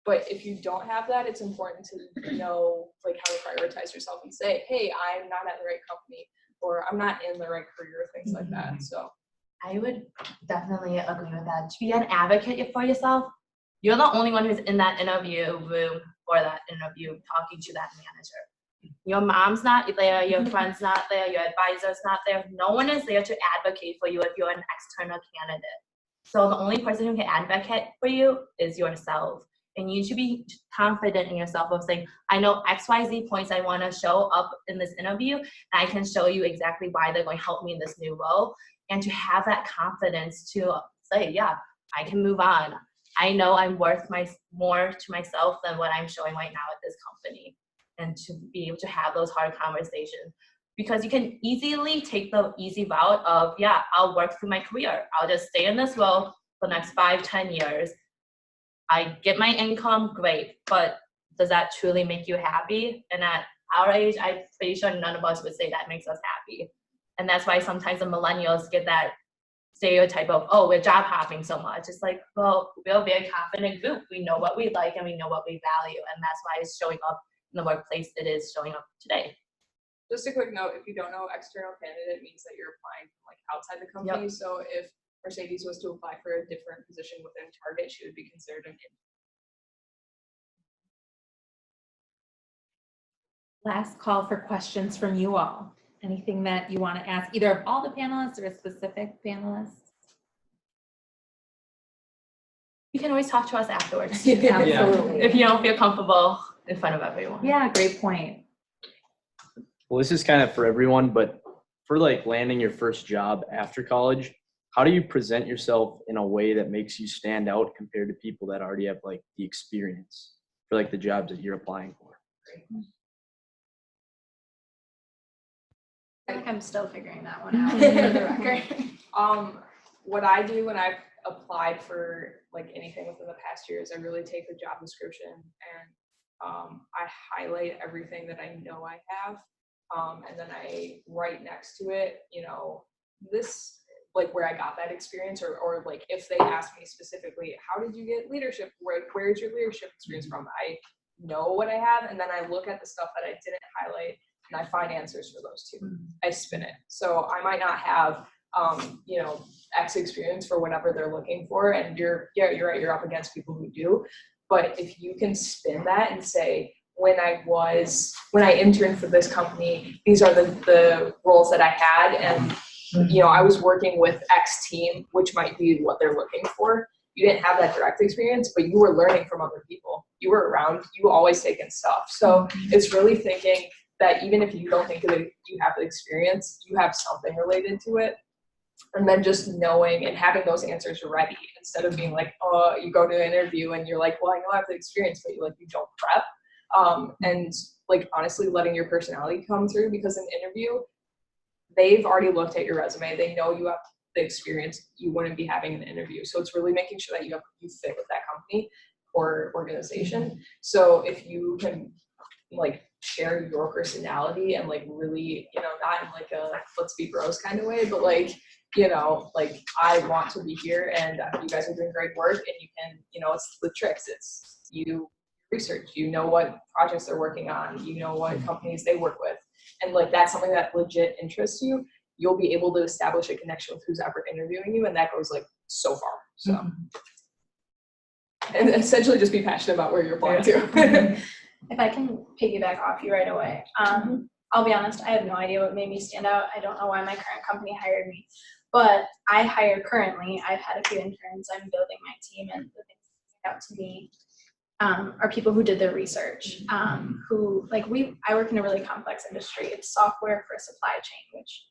But if you don't have that, it's important to know like how to prioritize yourself and say, hey, I'm not at the right company, or I'm not in the right career, things like that. So I would definitely agree with that. To be an advocate for yourself, you're the only one who's in that interview room or that interview talking to that manager. Your mom's not there, your friend's not there, your advisor's not there. No one is there to advocate for you if you're an external candidate. So the only person who can advocate for you is yourself. And you should be confident in yourself of saying, I know XYZ points I want to show up in this interview, and I can show you exactly why they're going to help me in this new role. And to have that confidence to say, yeah, I can move on. I know I'm worth more to myself than what I'm showing right now at this company. And to be able to have those hard conversations. Because you can easily take the easy route of, yeah, I'll work through my career. I'll just stay in this role for the next 5-10 years. I get my income, great. But does that truly make you happy? And at our age, I'm pretty sure none of us would say that makes us happy. And that's why sometimes the millennials get that stereotype of, oh, we're job hopping so much. It's like, well, we're a very confident group. We know what we like and we know what we value. And that's why it's showing up in the workplace it is showing up today. Just a quick note, if you don't know, external candidate means that you're applying from like outside the company. Yep. So if Mercedes was to apply for a different position within Target, she would be considered an intern. Last call for questions from you all. Anything that you want to ask, either of all the panelists or a specific panelist? You can always talk to us afterwards. Absolutely. If you don't feel comfortable in front of everyone. Yeah, great point. Well, this is kind of for everyone, but for like landing your first job after college, how do you present yourself in a way that makes you stand out compared to people that already have like the experience for like the jobs that you're applying for? I feel like I'm still figuring that one out for the record. What I do when I've applied for like anything within the past year is I really take the job description and I highlight everything that I know I have. And then I write next to it, you know, this, like where I got that experience, or like if they ask me specifically, how did you get leadership? Where's your leadership experience from? I know what I have, and then I look at the stuff that I didn't highlight and I find answers for those two. I spin it. So I might not have, you know, X experience for whatever they're looking for, and you're right, you're up against people who do. But if you can spin that and say, when I interned for this company, these are the roles that I had, and you know, I was working with X team, which might be what they're looking for. You didn't have that direct experience, but you were learning from other people. You were around, you always taken stuff. So it's really thinking that even if you don't think that you have the experience, you have something related to it. And then just knowing and having those answers ready, instead of being like, oh, you go to an interview and you're like, well, I know I have the experience, but you don't prep. And like, honestly, letting your personality come through, because in interview, they've already looked at your resume. They know you have the experience you wouldn't be having in an interview. So it's really making sure that you fit with that company or organization. So if you can like share your personality and like really, you know, not in like a let's be bros kind of way, but like, you know, like I want to be here and you guys are doing great work, and you can, you know, it's the tricks. It's you research, you know what projects they're working on, you know what companies they work with. And like that's something that legit interests you, you'll be able to establish a connection with who's ever interviewing you, and that goes like so far. So and essentially just be passionate about where you're applying to. If I can piggyback off you right away, I'll be honest, I have no idea what made me stand out. I don't know why my current company hired me, but I hire currently. I've had a few interns. I'm building my team, and the things that stick out to me are people who did their research, who like I work in a really complex industry. It's software for supply chain, which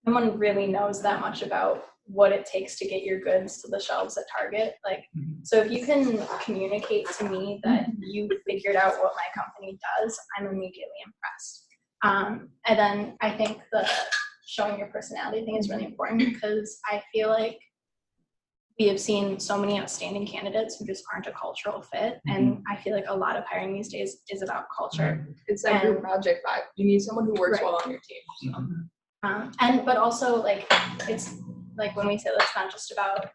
no one really knows that much about what it takes to get your goods to the shelves at Target. Like, so if you can communicate to me that you figured out what my company does, I'm immediately impressed. And then I think the showing your personality thing is really important, because I feel like we have seen so many outstanding candidates who just aren't a cultural fit. And I feel like a lot of hiring these days is about culture. It's that group project vibe. You need someone who works well on your team. So. But also like, it's like when we say that's not just about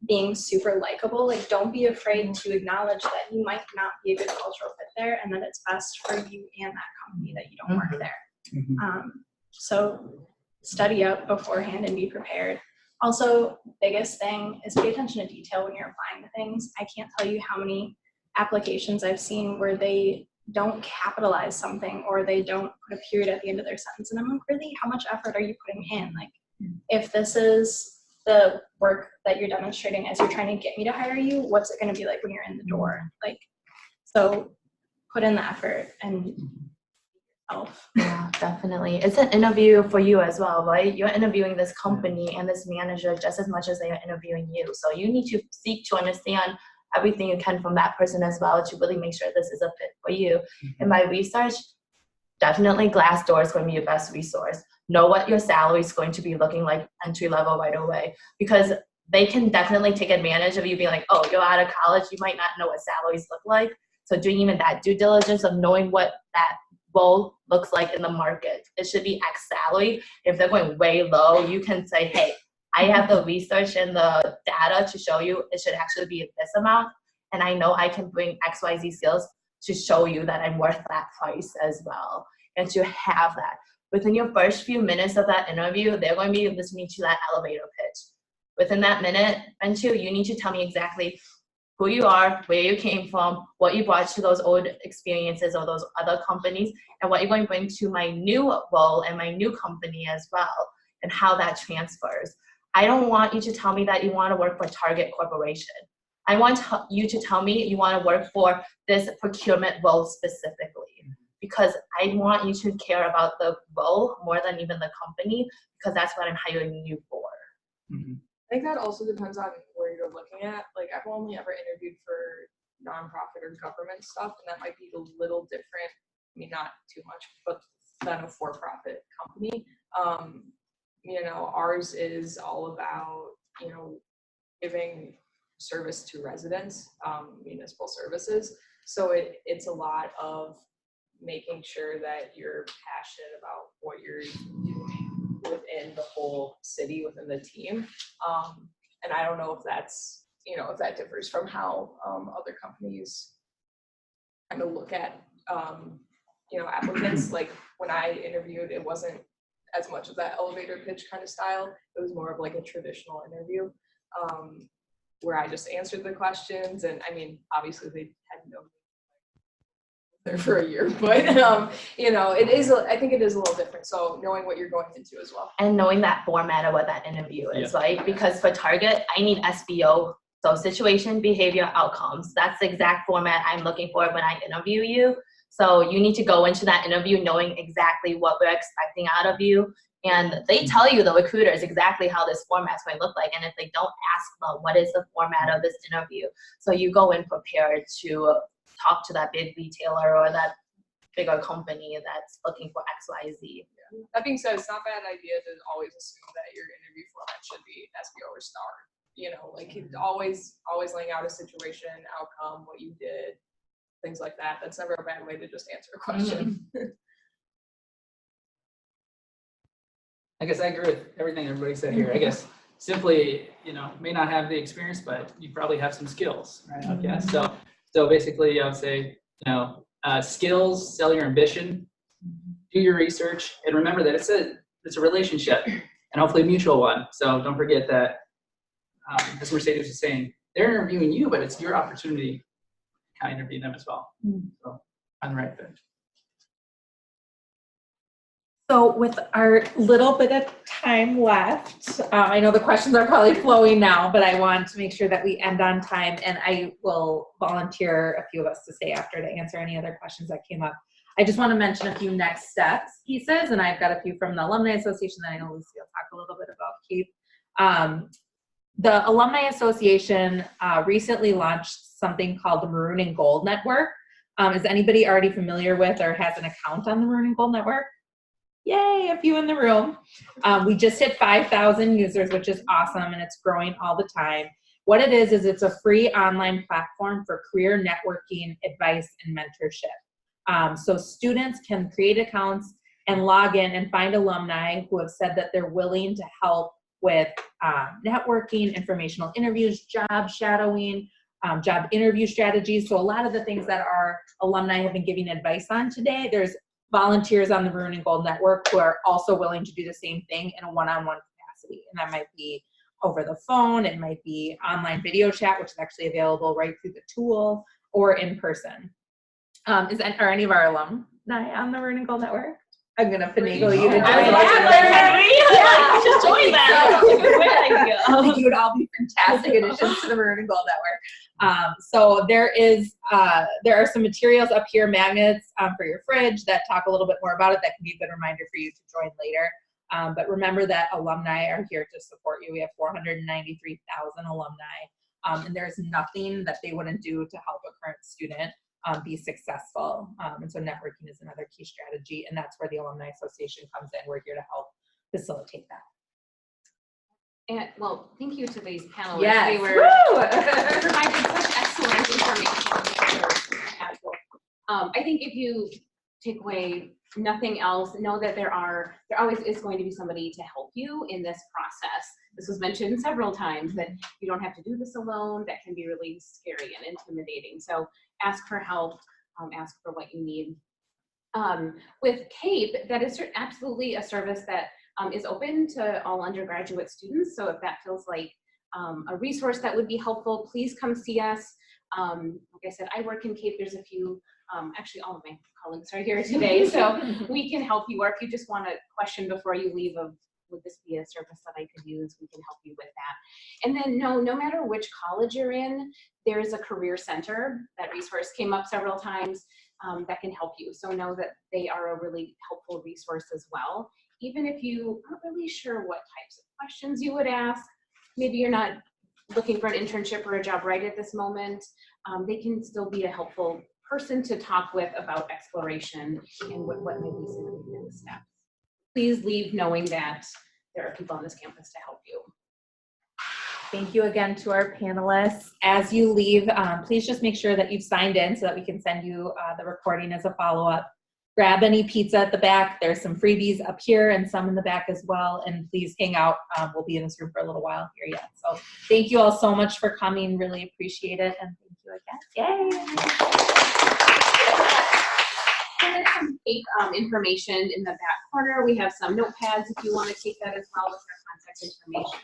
being super likable, like don't be afraid to acknowledge that you might not be a good cultural fit there, and that it's best for you and that company that you don't work there. So study up beforehand and be prepared. Also, biggest thing is pay attention to detail when you're applying to things. I can't tell you how many applications I've seen where they don't capitalize something, or they don't put a period at the end of their sentence. And I'm like, really, how much effort are you putting in? Like, if this is the work that you're demonstrating as you're trying to get me to hire you, what's it going to be like when you're in the door? Like, so put in the effort and yourself. Yeah, definitely. It's an interview for you as well, right? You're interviewing this company and this manager just as much as they are interviewing you. So you need to seek to understand everything you can from that person as well, to really make sure this is a fit for you. In my research, definitely Glassdoor is going to be your best resource. Know what your salary is going to be looking like entry level right away, because they can definitely take advantage of you being like, oh, you're out of college, you might not know what salaries look like. So doing even that due diligence of knowing what that role looks like in the market. It should be X salary. If they're going way low, you can say, hey, I have the research and the data to show you it should actually be this amount. And I know I can bring XYZ skills to show you that I'm worth that price as well. And to have that. Within your first few minutes of that interview, they're going to be listening to that elevator pitch. Within that minute and two, you need to tell me exactly who you are, where you came from, what you brought to those old experiences or those other companies, and what you're going to bring to my new role and my new company as well, and how that transfers. I don't want you to tell me that you want to work for Target Corporation. I want you to tell me you want to work for this procurement role specifically, because I want you to care about the role more than even the company, because that's what I'm hiring you for. Mm-hmm. I think that also depends on where you're looking at. Like, I've only ever interviewed for nonprofit or government stuff, and that might be a little different. I mean, not too much, but than a for-profit company. You know, ours is all about, you know, giving service to residents, municipal services. So it's a lot of making sure that you're passionate about what you're doing within the whole city, within the team. And I don't know if that's, you know, if that differs from how other companies kind of look at, you know, applicants. Like when I interviewed, it wasn't as much of that elevator pitch kind of style. It was more of like a traditional interview where I just answered the questions. And I mean, obviously they had no there for a year, but you know, it is, I think it is a little different. So knowing what you're going into as well. And knowing that format of what that interview is, right? Because for Target, I need SBO, so situation, behavior, outcomes. That's the exact format I'm looking for when I interview you. So you need to go into that interview knowing exactly what we're expecting out of you. And they tell you, the recruiters, exactly how this format's going to look like. And if they don't ask them, what is the format of this interview? So you go in prepared to talk to that big retailer or that bigger company that's looking for XYZ. Yeah. That being said, it's not a bad idea to always assume that your interview format should be SBO or STAR. You know, like always laying out a situation, outcome, what you did, things like that. That's never a bad way to just answer a question. Mm-hmm. I guess I agree with everything everybody said here. I guess simply, you know, may not have the experience, but you probably have some skills, right? I guess. So basically, I would say, you know, skills, sell your ambition, do your research, and remember that it's a relationship, and hopefully a mutual one. So don't forget that, as Mercedes was saying, they're interviewing you, but it's your opportunity to kind of interview them as well. So on the right fit. So with our little bit of time left, I know the questions are probably flowing now, but I want to make sure that we end on time, and I will volunteer a few of us to stay after to answer any other questions that came up. I just want to mention a few next steps pieces, and I've got a few from the Alumni Association that I know Lucy will talk a little bit about, Keith. The Alumni Association recently launched something called the Maroon and Gold Network. Is anybody already familiar with or has an account on the Maroon and Gold Network? Yay, a few in the room. We just hit 5,000 users, which is awesome, and it's growing all the time. What it is it's a free online platform for career networking, advice, and mentorship. So students can create accounts and log in and find alumni who have said that they're willing to help with networking, informational interviews, job shadowing, job interview strategies. So a lot of the things that our alumni have been giving advice on today, there's volunteers on the Maroon and Gold Network who are also willing to do the same thing in a one-on-one capacity. And that might be over the phone, it might be online video chat, which is actually available right through the tool, or in person. Are any of our alumni on the Maroon and Gold Network? I'm gonna finagle you to join. I should join that. I think you would all be fantastic additions to the Maroon and Gold Network. So there are some materials up here, magnets for your fridge that talk a little bit more about it. That can be a good reminder for you to join later. But remember that alumni are here to support you. We have 493,000 alumni, and there's nothing that they wouldn't do to help a current student be successful. And so networking is another key strategy, and that's where the Alumni Association comes in. We're here to help facilitate that. And well, thank you to these panelists. Yes. They were provided such excellent information as I think if you take away nothing else, know that there always is going to be somebody to help you in this process. This was mentioned several times that you don't have to do this alone. That can be really scary and intimidating. So ask for help, ask for what you need. With CAPE, that is absolutely a service that is open to all undergraduate students. So if that feels like a resource that would be helpful, please come see us. Like I said, I work in CAPE. There's a few, actually all of my colleagues are here today, so we can help you, or if you just want a question before you leave of, would this be a service that I could use, we can help you with that. And then no matter which college you're in, there is a career center. That resource came up several times, that can help you. So know that they are a really helpful resource as well. Even if you aren't really sure what types of questions you would ask, maybe you're not looking for an internship or a job right at this moment, they can still be a helpful person to talk with about exploration and what may be some of the next steps. Please leave knowing that there are people on this campus to help you. Thank you again to our panelists. As you leave, please just make sure that you've signed in so that we can send you the recording as a follow-up. Grab any pizza at the back. There's some freebies up here and some in the back as well. And please hang out. We'll be in this room for a little while here yet. So thank you all so much for coming. Really appreciate it. And thank you again. Yay! There's some CAPE information in the back corner. We have some notepads if you want to take that as well with our contact information.